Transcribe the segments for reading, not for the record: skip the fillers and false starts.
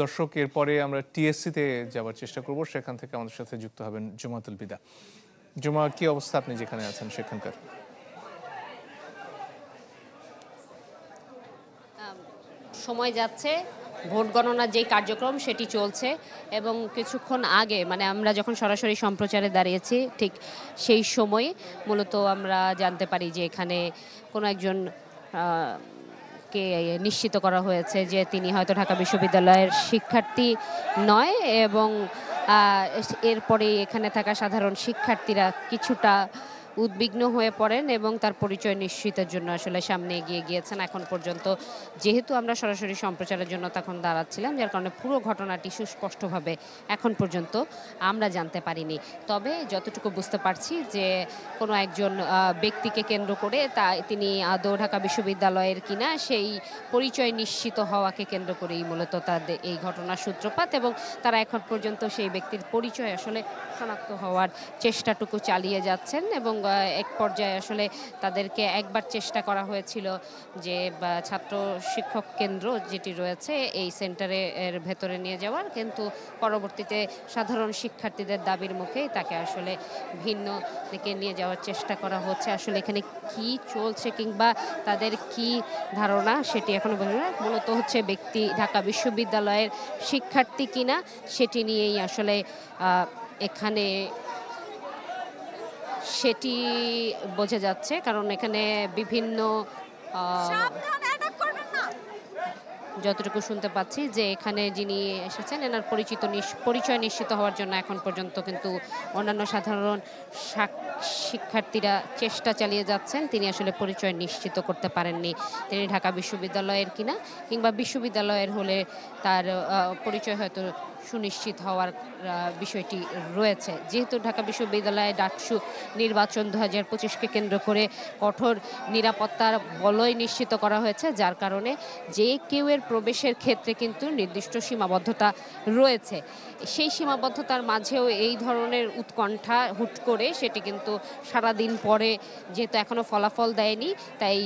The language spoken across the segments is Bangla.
দর্শক, এরপরে আমরা টিএসসিতে যাওয়ার চেষ্টা করব। সেখান থেকে আমাদের সাথে যুক্ত হবেন জুমাতুল বিদা। জুমা, কি অবস্থা আপনি যেখানে আছেন সেখানকার? সময় যাচ্ছে, ভোট গণনার যে কার্যক্রম সেটি চলছে এবং কিছুক্ষণ আগে মানে আমরা যখন সরাসরি সম্প্রচারে দাঁড়িয়েছি ঠিক সেই সময় মূলত আমরা জানতে পারি যে এখানে কোনো একজন কে নিশ্চিত করা হয়েছে যে তিনি হয়তো ঢাকা বিশ্ববিদ্যালয়ের শিক্ষার্থী নয় এবং এরপরে এখানে থাকা সাধারণ শিক্ষার্থীরা কিছুটা উদ্বিগ্ন হয়ে পড়েন এবং তার পরিচয় নিশ্চিতের জন্য আসলে সামনে এগিয়ে গিয়েছেন। এখন পর্যন্ত যেহেতু আমরা সরাসরি সম্প্রচারের জন্য তখন দাঁড়াচ্ছিলাম, যার কারণে পুরো ঘটনাটি সুস্পষ্টভাবে এখন পর্যন্ত আমরা জানতে পারিনি। তবে যতটুকু বুঝতে পারছি যে কোনো একজন ব্যক্তিকে কেন্দ্র করে তিনি আদৌ ঢাকা বিশ্ববিদ্যালয়ের কিনা সেই পরিচয় নিশ্চিত হওয়াকে কেন্দ্র করেই মূলত তাদের এই ঘটনার সূত্রপাত এবং তারা এখন পর্যন্ত সেই ব্যক্তির পরিচয় আসলে শনাক্ত হওয়ার চেষ্টাটুকু চালিয়ে যাচ্ছেন এবং এক পর্যায়ে আসলে তাদেরকে একবার চেষ্টা করা হয়েছিল যে ছাত্র শিক্ষক কেন্দ্র যেটি রয়েছে এই সেন্টারে এর ভেতরে নিয়ে যাওয়ার, কিন্তু পরবর্তীতে সাধারণ শিক্ষার্থীদের দাবির মুখেই তাকে আসলে ভিন্ন দিকে নিয়ে যাওয়ার চেষ্টা করা হচ্ছে। আসলে এখানে কি চলছে কিংবা তাদের কি ধারণা সেটি এখনো বোঝা যায় না। মূলত হচ্ছে ব্যক্তি ঢাকা বিশ্ববিদ্যালয়ের শিক্ষার্থী কিনা সেটি নিয়েই আসলে এখানে সেটি বোঝা যাচ্ছে, কারণ এখানে বিভিন্ন যতটুকু শুনতে পাচ্ছি যে এখানে যিনি এসেছেন এনার পরিচয় নিশ্চিত হওয়ার জন্য এখন পর্যন্ত কিন্তু অন্যান্য সাধারণ শিক্ষার্থীরা চেষ্টা চালিয়ে যাচ্ছেন। তিনি আসলে পরিচয় নিশ্চিত করতে পারেননি তিনি ঢাকা বিশ্ববিদ্যালয়ের কিনা, কিংবা বিশ্ববিদ্যালয়ের হলে তার পরিচয় হয়তো সুনিশ্চিত হওয়ার বিষয়টি রয়েছে। যেহেতু ঢাকা বিশ্ববিদ্যালয়ে ডাকসু নির্বাচন 2025কে কেন্দ্র করে কঠোর নিরাপত্তার বলয় নিশ্চিত করা হয়েছে, যার কারণে যে কেউ এর প্রবেশের ক্ষেত্রে কিন্তু নির্দিষ্ট সীমাবদ্ধতা রয়েছে। সেই সীমাবদ্ধতার মাঝেও এই ধরনের উৎকণ্ঠা হুট করে সেটি কিন্তু সারাদিন পরে যেহেতু এখনো ফলাফল দেয়নি, তাই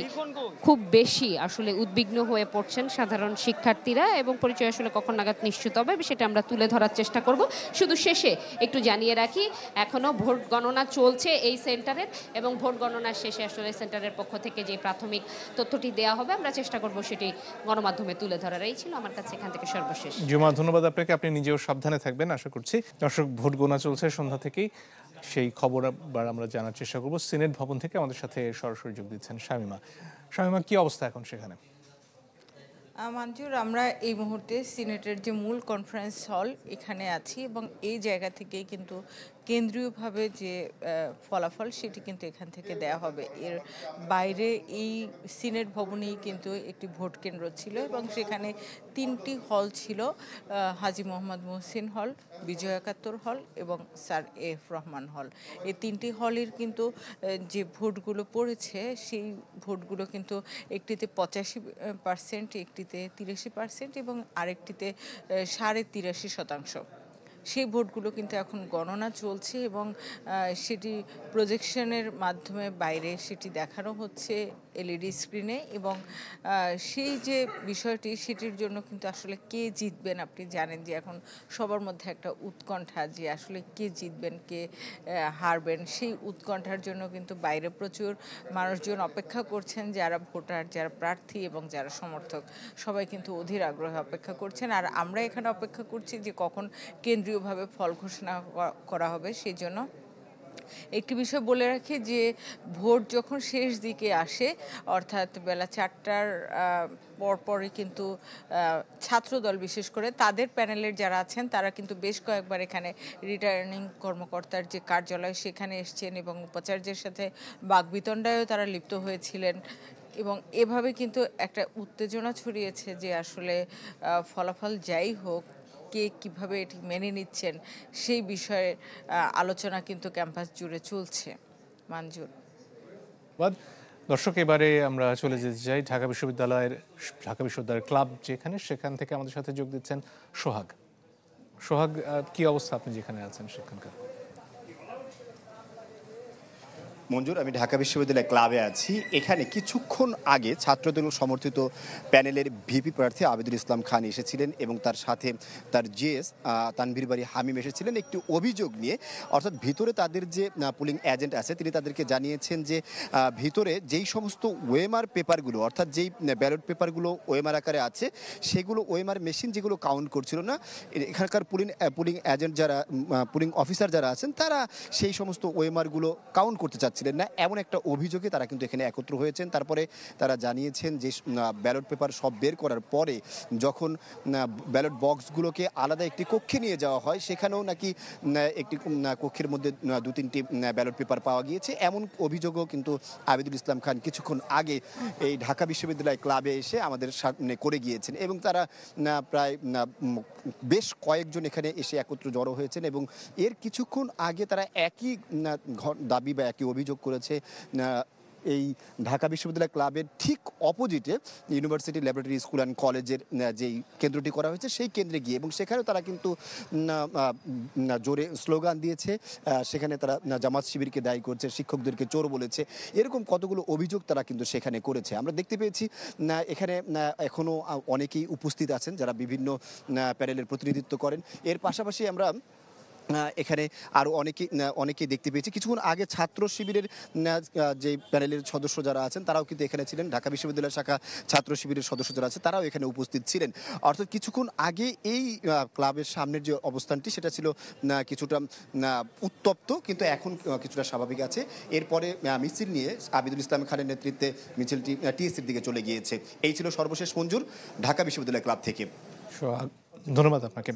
খুব বেশি আসলে উদ্বিগ্ন হয়ে পড়ছেন সাধারণ শিক্ষার্থীরা এবং পরিচয় আসলে কখন নাগাদ নিশ্চিত হবে সেটা আমরা তুলে ধরার চেষ্টা করব। শুধু শেষে একটু জানিয়ে রাখি, এখনো ভোট গণনা চলছে এই সেন্টারের এবং ভোট গণনার শেষে আসলে সেন্টারের পক্ষ থেকে যে প্রাথমিক তথ্যটি দেওয়া হবে আমরা চেষ্টা করব সেটি গণমাধ্যমে তুলে ধরার। এই ছিল আমার কাছে এখান থেকে সর্বশেষ। জুমা, ধন্যবাদ আপনাকে। আপনি নিজেও সাবধানে থাকবেন আশা করছি। দর্শক, ভোট গোনা চলছে সন্ধ্যা থেকেই, সেই খবর আবার আমরা জানার চেষ্টা করব। সিনেট ভবন থেকে আমাদের সাথে সরাসরি যোগ দিচ্ছেন শামীমা। শামীমা, কি অবস্থা এখন সেখানে? মঞ্জুর, আমরা এই মুহূর্তে সিনেটের যে মূল কনফারেন্স হল এখানে আছি এবং এই জায়গা থেকেই কিন্তু কেন্দ্রীয়ভাবে যে ফলাফল সেটি কিন্তু এখান থেকে দেয়া হবে। এর বাইরে এই সিনেট ভবনেই কিন্তু একটি ভোট কেন্দ্র ছিল এবং সেখানে 3টি হল ছিল, হাজী মোহাম্মদ মুহসিন হল, বিজয় একাত্তর হল এবং স্যার এফ রহমান হল। এই 3টি হলের কিন্তু যে ভোটগুলো পড়েছে সেই ভোটগুলো কিন্তু একটিতে 85%, একটিতে 83% এবং আরেকটিতে 83.5%। সেই ভোটগুলো কিন্তু এখন গণনা চলছে এবং সেটি প্রজেকশনের মাধ্যমে বাইরে সেটি দেখানো হচ্ছে এলইডি স্ক্রিনে এবং সেই যে বিষয়টি সেটির জন্য কিন্তু আসলে কে জিতবেন, আপনি জানেন যে এখন সবার মধ্যে একটা উৎকণ্ঠা যে আসলে কে জিতবেন কে হারবেন, সেই উৎকণ্ঠার জন্য কিন্তু বাইরে প্রচুর মানুষজন অপেক্ষা করছেন, যারা ভোটার, যারা প্রার্থী এবং যারা সমর্থক সবাই কিন্তু অধীর আগ্রহে অপেক্ষা করছেন। আর আমরা এখানে অপেক্ষা করছি যে কখন কেন্দ্রীয়ভাবে ফল ঘোষণা করা হবে। সেই জন্য একটি বিষয় বলে রাখি যে ভোট যখন শেষ দিকে আসে অর্থাৎ বেলা 4টার পরপরই কিন্তু ছাত্রদল বিশেষ করে তাদের প্যানেলের যারা আছেন তারা কিন্তু বেশ কয়েকবার এখানে রিটার্নিং কর্মকর্তার যে কার্যালয় সেখানে এসছেন এবং উপাচার্যের সাথে বাকবিতণ্ডায়ও তারা লিপ্ত হয়েছিলেন এবং এভাবে কিন্তু একটা উত্তেজনা ছড়িয়েছে যে আসলে ফলাফল যাই হোক কে কীভাবে এটি মেনে নিচ্ছেন সেই বিষয়ে আলোচনা কিন্তু ক্যাম্পাস জুড়ে চলছে। মঞ্জুর। দর্শক, এবারে আমরা চলে যেতে চাই ঢাকা বিশ্ববিদ্যালয়ের ক্লাব যেখানে, সেখান থেকে আমাদের সাথে যোগ দিচ্ছেন সোহাগ। সোহাগ, কি অবস্থা আপনি যেখানে আছেন সেখানকার? মঞ্জুর, আমি ঢাকা বিশ্ববিদ্যালয় ক্লাবে আছি। এখানে কিছুক্ষণ আগে ছাত্রদল সমর্থিত প্যানেলের ভিপি প্রার্থী আবিদুল ইসলাম খান এসেছিলেন এবং তার সাথে তার জিএস তানভীর বাড়ি হামিম এসেছিলেন একটি অভিযোগ নিয়ে। অর্থাৎ ভিতরে তাদের যে পুলিং এজেন্ট আছে তিনি তাদেরকে জানিয়েছেন যে ভিতরে যেই সমস্ত ওয়েমার পেপারগুলো, অর্থাৎ যেই ব্যালট পেপারগুলো ওয়েমার আকারে আছে সেগুলো ওয়েমার মেশিন যেগুলো কাউন্ট করছিল না, এখানকার পুলিং এজেন্ট যারা পুলিং অফিসার যারা আছেন তারা সেই সমস্ত ওয়েমারগুলো কাউন্ট করতে চাচ্ছিলেন না, এমন একটা অভিযোগে তারা কিন্তু এখানে একত্র হয়েছেন। তারপরে তারা জানিয়েছেন যে ব্যালট পেপার সব বের করার পরে যখন ব্যালট বক্সগুলোকে আলাদা একটি কক্ষে নিয়ে যাওয়া হয় সেখানেও নাকি একটি কক্ষের মধ্যে 2-3টি ব্যালট পেপার পাওয়া গিয়েছে, এমন অভিযোগও কিন্তু আবিদুল ইসলাম খান কিছুক্ষণ আগে এই ঢাকা বিশ্ববিদ্যালয় ক্লাবে এসে আমাদের সামনে করে গিয়েছেন। এবং তারা প্রায় বেশ কয়েকজন এখানে এসে একত্র জড়ো হয়েছেন এবং এর কিছুক্ষণ আগে তারা একই দাবি বা একই অভিযোগ করেছে এই ঢাকা বিশ্ববিদ্যালয় ক্লাবের ঠিক অপোজিটে ইউনিভার্সিটি ল্যাবরেটরি স্কুল অ্যান্ড কলেজের যেই কেন্দ্রটি করা হয়েছে সেই কেন্দ্রে গিয়ে, এবং সেখানেও তারা কিন্তু জোরে স্লোগান দিয়েছে। সেখানে তারা জামাত শিবিরকে দায়ী করছে, শিক্ষকদেরকে চোর বলেছে, এরকম কতগুলো অভিযোগ তারা কিন্তু সেখানে করেছে। আমরা দেখতে পেয়েছি এখানে এখনও অনেকেই উপস্থিত আছেন যারা বিভিন্ন প্যানেলের প্রতিনিধিত্ব করেন। এর পাশাপাশি আমরা এখানে আরও অনেকেই দেখতে পেয়েছি। কিছুক্ষণ আগে ছাত্র শিবিরের যে প্যানেলের সদস্য যারা আছেন তারাও কিন্তু এখানে ছিলেন, ঢাকা বিশ্ববিদ্যালয় শাখা ছাত্র শিবিরের সদস্য যারা আছে তারাও এখানে উপস্থিত ছিলেন। অর্থাৎ কিছুক্ষণ আগে এই ক্লাবের সামনের যে অবস্থানটি সেটা ছিল কিছুটা উত্তপ্ত, কিন্তু এখন কিছুটা স্বাভাবিক আছে। এরপরে মিছিল নিয়ে আবিদুল ইসলাম খানের নেতৃত্বে মিছিলটি টিএসসির দিকে চলে গিয়েছে। এই ছিল সর্বশেষ মঞ্জুর ঢাকা বিশ্ববিদ্যালয় ক্লাব থেকে। ধন্যবাদ আপনাকে।